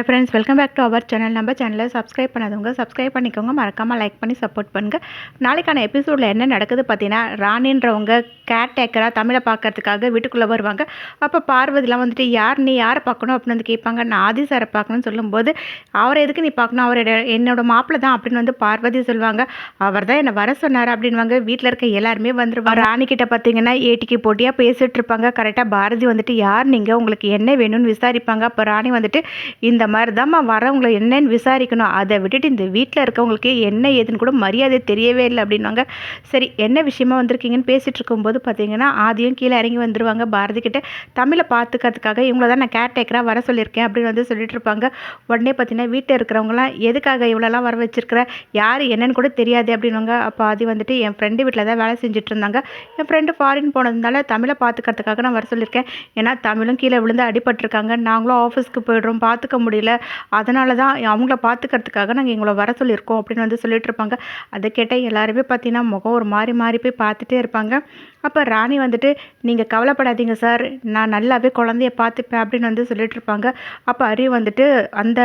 Hi friends, welcome back to our channel. நம்ம சேனலை subscribe பண்ணாதவங்க சப்ஸ்கிரைப் பண்ணிக்கோங்க, மறக்காமல் லைக் பண்ணி சப்போர்ட் பண்ணுங்கள். நாளைக்கான எபிசோடில் என்ன நடக்குது பார்த்தீங்கன்னா, ராணின்றவங்க கேர்டேக்கராக தமிழை பார்க்கறதுக்காக வீட்டுக்குள்ளே வருவாங்க. அப்போ பார்வதிலாம் வந்துட்டு யார் நீ யாரை பார்க்கணும் அப்படின்னு வந்து கேட்பாங்க. நான் ஆதி சாரை பார்க்கணும்னு சொல்லும்போது, அவரை எதுக்கு நீ பார்க்கணும், அவர் என்னோட மாப்பிள்ளை தான் அப்படின்னு வந்து பார்வதி சொல்லுவாங்க. அவர் தான் என்னை வர சொன்னார் அப்படின்வாங்க. வீட்டில் இருக்க எல்லாருமே வந்துருவாங்க. ராணிக்கிட்ட பார்த்தீங்கன்னா ஏட்டிக்கு போட்டியாக பேசிகிட்டு இருப்பாங்க. கரெக்டாக பாரதி வந்துட்டு யார் நீங்கள், உங்களுக்கு என்ன வேணும்னு விசாரிப்பாங்க. அப்போ ராணி வந்துட்டு இந்த மாதிரி தான்மா வரவங்களை என்னன்னு விசாரிக்கணும், அதை விட்டுட்டு இந்த வீட்டில் இருக்கவங்களுக்கு என்ன ஏதுன்னு கூட மரியாதை தெரியவே இல்லை அப்படின்வாங்க. சரி, என்ன விஷயமா வந்திருக்கீங்கன்னு பேசிகிட்டு இருக்கும்போது பார்த்தீங்கன்னா ஆதியும் கீழே இறங்கி வந்துடுவாங்க. பாரதி கிட்ட தமிழை பார்த்துக்கிறதுக்காக இவங்கள தான் நான் கேர்டேக்கராக வர சொல்லியிருக்கேன் அப்படின்னு வந்து சொல்லிட்டு இருப்பாங்க. உடனே பார்த்தீங்கன்னா வீட்டில் இருக்கிறவங்களாம் எதுக்காக இவ்வளோலாம் வர வச்சிருக்கிற, யார் என்னன்னு கூட தெரியாது அப்படின்வாங்க. அப்போ ஆதி வந்துட்டு என் ஃப்ரெண்டு வீட்டில் தான் வேலை செஞ்சுட்டு இருந்தாங்க, என் ஃப்ரெண்டு ஃபாரின் போனதுனால தமிழை பார்த்துக்கிறதுக்காக நான் வர சொல்லியிருக்கேன். ஏன்னா தமிழும் கீழே விழுந்து அடிபட்டிருக்காங்க, நாங்களும் ஆஃபீஸ்க்கு போய்டுறோம், பார்த்துக்க முடியல, அதனால தான் அவங்கள பார்த்துக்கிறதுக்காக நாங்கள் எங்களை வர சொல்லியிருக்கோம் அப்படின்னு வந்து சொல்லிட்டு இருப்பாங்க. அதை கேட்டால் எல்லாருமே பார்த்தீங்கன்னா முகம் ஒரு மாறி போய் பார்த்துட்டே இருப்பாங்க. அப்போ ராணி வந்துட்டு நீங்கள் கவலைப்படாதீங்க சார், நான் நல்லாவே குழந்தைய பார்த்துப்பேன் அப்படின்னு வந்து சொல்லிட்டு இருப்பாங்க. அப்போ அறிவு வந்துட்டு அந்த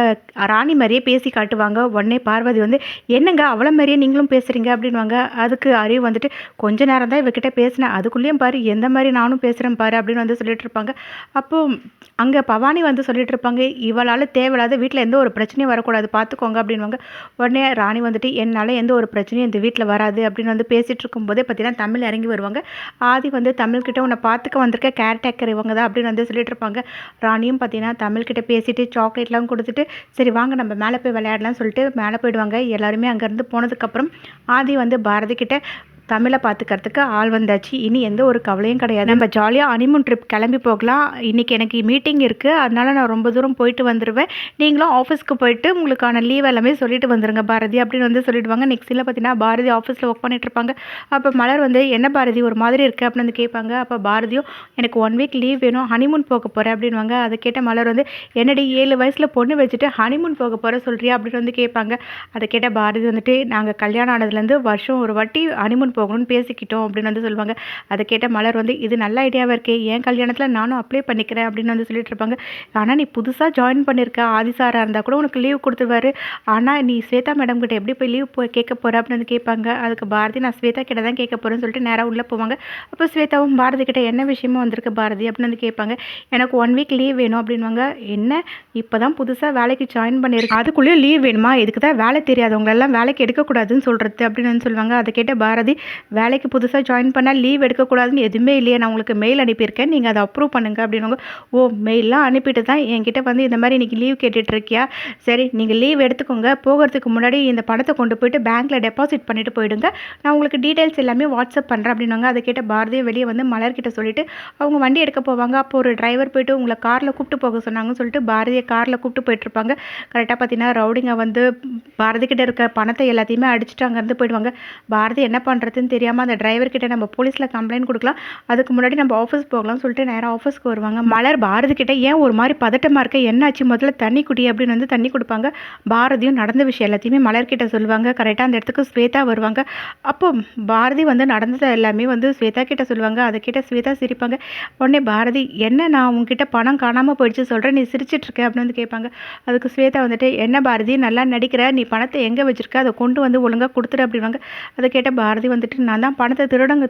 ராணி மாதிரியே பேசி காட்டுவாங்க. உடனே பார்வதி வந்து என்னங்க அவ்வளோ மாதிரியே நீங்களும் பேசுகிறீங்க அப்படின்வாங்க. அதுக்கு அறிவு வந்துட்டு கொஞ்ச நேரம் தான் இவகிட்ட பேசினேன், அதுக்குள்ளேயும் பாரு எந்த மாதிரி நானும் பேசுகிறேன் பாரு அப்படின்னு வந்து சொல்லிட்டு இருப்பாங்க. அப்போது அங்கே பவானி வந்து சொல்லிட்டு இருப்பாங்க, இவளால் தேவையில்லாத வீட்டில் எந்த ஒரு பிரச்சனையும் வரக்கூடாது பார்த்துக்கோங்க அப்படின்வாங்க. உடனே ராணி வந்துட்டு என்னால் எந்த ஒரு பிரச்சனையும் இந்த வீட்டில் வராது அப்படின்னு வந்து பேசிகிட்டு இருக்கும்போதே பார்த்தீங்கன்னா தமிழ் இறங்கி வருவாங்க. ஆதி வந்து தமிழ்கிட்ட உன்னை பார்த்துக்க வந்திருக்க கேர்டேக்கர் இவங்க தான் அப்படின்னு வந்து சொல்லிட்டு இருப்பாங்க. ராணியும் பார்த்தீங்கன்னா தமிழ்கிட்ட பேசிட்டு சாக்லேட்லாம் கொடுத்துட்டு சரி வாங்க நம்ம மேலே போய் விளையாடலாம்னு சொல்லிட்டு மேலே போயிடுவாங்க. எல்லாருமே அங்கேருந்து போனதுக்கப்புறம் ஆதி வந்து பாரதி கிட்ட தமிழை பார்த்துக்கிறதுக்கு ஆள் வந்தாச்சு, இனி எந்த ஒரு கவலையும் கிடையாது, நம்ம ஜாலியாக ஹனிமூன் ட்ரிப் கிளம்பி போகலாம், இன்றைக்கி எனக்கு மீட்டிங் இருக்குது, அதனால் நான் ரொம்ப தூரம் போயிட்டு வந்துடுவேன், நீங்களும் ஆஃபீஸ்க்கு போயிட்டு உங்களுக்கான லீவ் எல்லாமே சொல்லிட்டு வந்துடுங்க பாரதி அப்படின்னு வந்து சொல்லிடுவாங்க. நெக்ஸ்ட் இல்லை பார்த்தீங்கன்னா பாரதி ஆஃபீஸில் ஒர்க் பண்ணிட்டு இருப்பாங்க. அப்போ மலர் வந்து என்ன பாரதி ஒரு மாதிரி இருக்குது அப்படின்னு வந்து கேட்பாங்க. அப்போ பாரதியும் எனக்கு 1 வீக் லீவ் வேணும், ஹனிமூன் போக போகிறேன் அப்படின்வாங்க. அதை கேட்ட மலர் வந்து என்னடி 7 வயசில் பொண்ணு வச்சுட்டு ஹனிமூன் போக போகிற சொல்கிறியா அப்படின்னு வந்து கேட்பாங்க. அதை கேட்ட பாரதி வந்துட்டு நாங்கள் கல்யாணம் ஆனதுலேருந்து வருஷம் ஒரு வாட்டி ஹனிமூன் போகணும்னு பேசிக்கிட்டோம் அப்படின்னு வந்து சொல்லுவாங்க. அதை கேட்ட மலர் வந்து இது நல்ல ஐடியாவாக இருக்கே, என் கல்யாணத்தில் நானும் அப்ளை பண்ணிக்கிறேன் அப்படின்னு வந்து சொல்லிட்டு இருப்பாங்க. ஆனால் நீ புதுசாக ஜாயின் பண்ணியிருக்க, ஆதிசாராக இருந்தால் கூட உனக்கு லீவ் கொடுத்துருவாரு, ஆனால் நீ ஸ்வேதா மேடம் கிட்ட எப்படி போய் லீவ் கேட்க போகிற அப்படின்னு வந்து கேட்பாங்க. அதுக்கு பாரதி நான் ஸ்வேதா கிட்ட தான் கேட்க போகிறேன்னு சொல்லிட்டு நேராக உள்ளே போவாங்க. அப்போ ஸ்வேதாவும் பாரதி கிட்ட என்ன விஷயமா வந்திருக்கு பாரதி அப்படின்னு வந்து கேட்பாங்க. எனக்கு 1 வீக் லீவ் வேணும் அப்படின்வாங்க. என்ன இப்போ தான் புதுசாக வேலைக்கு ஜாயின் பண்ணியிருக்கேன், அதுக்குள்ளேயும் லீவ் வேணுமா, இதுக்கு தான் வேலை தெரியாதவங்களெல்லாம் வேலைக்கு எடுக்கக்கூடாதுன்னு சொல்கிறது அப்படின்னு வந்து சொல்லுவாங்க. அதை கேட்ட பாரதி வேலைக்கு புதுசாக ஜாயின் பண்ணால் லீவ் எடுக்கக்கூடாதுன்னு எதுவுமே இல்லையே, நான் உங்களுக்கு மெயில் அனுப்பியிருக்கேன், நீங்கள் அதை அப்ரூவ் பண்ணுங்கள் அப்படின்வாங்க. ஓ மெயிலெலாம் அனுப்பிட்டு தான் என்கிட்ட வந்து இந்த மாதிரி இன்றைக்கி லீவ் கேட்டுட்ருக்கியா, சரி நீங்கள் லீவ் எடுத்துக்கோங்க, போகிறதுக்கு முன்னாடி இந்த பணத்தை கொண்டு போயிட்டு பேங்க்கில் டெபாசிட் பண்ணிவிட்டு போயிடுங்க, நான் உங்களுக்கு டீட்டெயில்ஸ் எல்லாமே வாட்ஸ்அப் பண்ணுறேன் அப்படின்னாங்க. அதை கேட்ட பாரதியும் வெளியே வந்து மலர்கிட்ட சொல்லிவிட்டு அவங்க வண்டி எடுக்க போவாங்க. அப்போ ஒரு டிரைவர் போய்ட்டு உங்களை காரில் கூப்பிட்டு போக சொன்னாங்கன்னு சொல்லிட்டு பாரதியை காரில் கூப்பிட்டு போயிட்டுருப்பாங்க. கரெக்டாக பார்த்தீங்கன்னா ரவுடிங்க வந்து பாரதி கிட்ட இருக்க பணத்தை எல்லாத்தையுமே அடிச்சுட்டு அங்கேருந்து போயிடுவாங்க. பாரதி என்ன பண்ணுறதுன்னு தெரியாமல் அந்த டிரைவர்கிட்ட நம்ம போலீஸில் கம்ப்ளைண்ட் கொடுக்கலாம், அதுக்கு முன்னாடி நம்ம ஆஃபீஸ் போகலாம்னு சொல்லிட்டு நேராக ஆஃபீஸ்க்கு வருவாங்க. மலர் பாரதி கிட்ட ஏன் ஒரு மாதிரி பதட்டமாக இருக்க, என்னாச்சு முதல்ல தண்ணி குடி அப்படின்னு வந்து தண்ணி கொடுப்பாங்க. பாரதியும் நடந்த விஷயம் எல்லாத்தையுமே மலர்கிட்ட சொல்லுவாங்க. கரெக்டாக அந்த இடத்துக்கு ஸ்வேதா வருவாங்க. அப்போ பாரதி வந்து நடந்தது எல்லாமே வந்து ஸ்வேதா கிட்ட சொல்லுவாங்க. அதை கிட்ட ஸ்வேதா சிரிப்பாங்க. உடனே பாரதி என்ன நான் உங்ககிட்ட பணம் காணாமல் போயிடுச்சு சொல்கிறேன், நீ சிரிச்சிட்ருக்க அப்படின்னு வந்து கேட்பாங்க. அதுக்கு ஸ்வேதா வந்துட்டு என்ன பாரதி நல்லா நடிக்கிற, நீ பணத்தை எங்கே வச்சிருக்க, அதை கொண்டு வந்து ஒழுங்காக கொடுத்துரு அப்படின்வாங்க. அதை கேட்ட பாரதி வந்துட்டு நான் தான் பணத்தை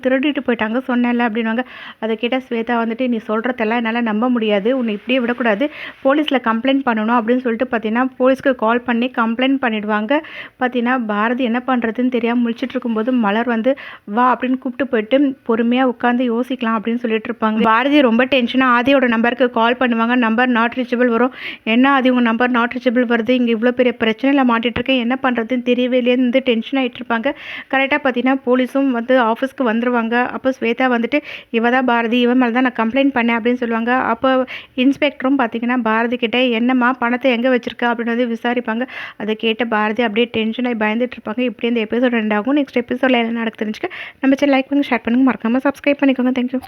திருடிட்டு போயிட்டாங்க சொன்னேன்ல அப்படின்வாங்க. அதை கேட்டால் ஸ்வேதா வந்துட்டு நீ சொல்கிறதெல்லாம் என்னால் நம்ப முடியாது, உன்னை இப்படியே விடக்கூடாது, போலீஸில் கம்ப்ளைண்ட் பண்ணணும் அப்படின்னு சொல்லிட்டு பார்த்தீங்கன்னா போலீஸ்க்கு கால் பண்ணி கம்ப்ளைண்ட் பண்ணிடுவாங்க. பார்த்தீங்கன்னா பாரதி என்ன பண்ணுறதுன்னு தெரியாமல் முழிச்சிட்டு இருக்கும்போது மலர் வந்து வா அப்படின்னு கூப்பிட்டு போயிட்டு பொறுமையாக உட்காந்து யோசிக்கலாம் அப்படின்னு சொல்லிட்டு இருப்பாங்க. பாரதி ரொம்ப டென்ஷனாக ஆதியோட நம்பருக்கு கால் பண்ணுவாங்க. நம்பர் நாட் ரீச்சபிள் வரும். என்ன ஆதி உங்கள் நம்பர் நாட் ரீச்சபிள் வருது, இங்கே இவ்வளோ பெரிய பிரச்சனையில் மாட்டிகிட்டு இருக்கேன், என்ன பண்ணுறதுன்னு தெரியவே இல்லையே டென்ஷன் ஆகிட்டு இருப்பாங்க. கரெக்டாக பார்த்தீங்கன்னா போலீஸும் வந்து ஆஃபீஸ்க்கு வந்துடுவாங்க. அப்போ ஸ்வேதா வந்துட்டு இவ தான் பாரதி, இவன் மேலே தான் நான் கம்ப்ளைண்ட் பண்ணேன் அப்படின்னு சொல்லுவாங்க. அப்போ இன்ஸ்பெக்டரும் பார்த்தீங்கன்னா பாரதி கிட்டே என்னம்மா பணத்தை எங்கே வச்சிருக்க அப்படின்னு வந்து விசாரிப்பாங்க. அதை கேட்ட பாரதி அப்படியே டென்ஷனாகி பயந்துட்டு இருப்பாங்க. இப்படி இந்த எபிசோட் 2 ஆகும். நெக்ஸ்ட் எபிசோடில் என்ன நடக்கு தெரிஞ்சுக்க நம்ம சேனல் லைக் பண்ணி ஷேர் பண்ணுங்கள், மறக்காமல் சப்ஸ்கிரைப் பண்ணிக்கோங்க. தேங்க்யூ.